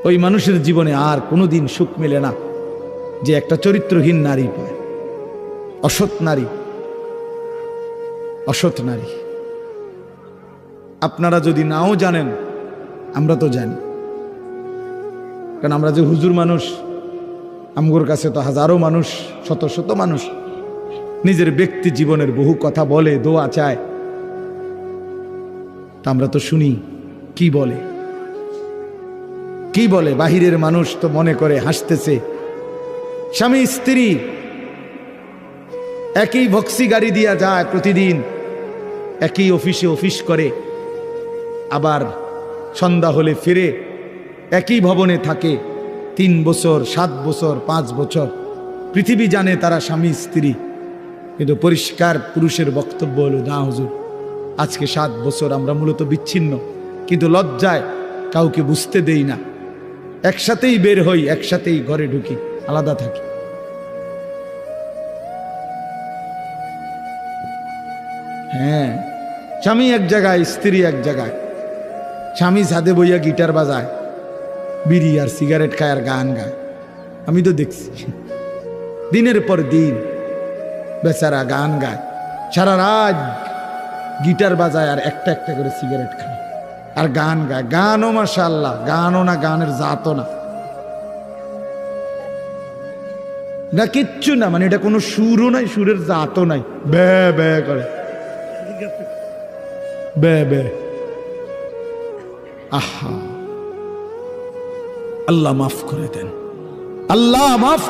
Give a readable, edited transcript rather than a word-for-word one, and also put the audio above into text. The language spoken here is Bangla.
ওই মানুষের জীবনে আর কোনোদিন সুখ মেলে না যে একটা চরিত্রহীন নারী পায়, অসৎ নারী, অসৎ নারী। আপনারা যদি নাও জানেন, আমরা তো জানি, কারণ আমরা যে হুজুর মানুষ, আমগোর কাছে তো হাজারো মানুষ, শত শত মানুষ নিজের ব্যক্তি জীবনের বহু কথা বলে, দোয়া চায়, তা আমরা তো শুনি কি বলে, কি বলে। বাহিরের মানুষ তো মনে করে হাসতেছে, স্বামী স্ত্রী একই ভক্সি গাড়ি দিয়া যায় প্রতিদিন, একই অফিসে অফিস করে, আবার সন্ধ্যা হলে ফিরে, একই ভবনে থাকে 3 বছর 7 বছর 5 বছর। পৃথিবী জানে তারা স্বামী স্ত্রী, কিন্তু পরিষ্কার পুরুষের বক্তব্য হলো, না হুজুর, আজকে 7 বছর আমরা মূলত বিচ্ছিন্ন, কিন্তু লজ্জায় কাউকে বুঝতে দেই না, একসাথেই বের হই, একসাথেই ঘরে ঢুকি, আলাদা থাকি। হ্যাঁ, স্বামী এক জায়গায়, স্ত্রী এক জায়গায়। স্বামী ছাদে বইয়া গিটার বাজায়, বিড়ি আর সিগারেট খায় আর গান গায়, আমি তো দেখছি দিনের পর দিন। বেচারা গান গায়, সারা রাত গিটার বাজায় আর একটা একটা করে সিগারেট খায় আর গান গায়। গানও মাশাআল্লাহ, গানও না, গানের জাতও না, না কিচ্ছু না, মানে এটা কোনো সুরও নাই, সুরের জাতও নাই, বে বে করে, বে বে। আহা, আল্লাহ মাফ করে দেন, আল্লাহ মাফ।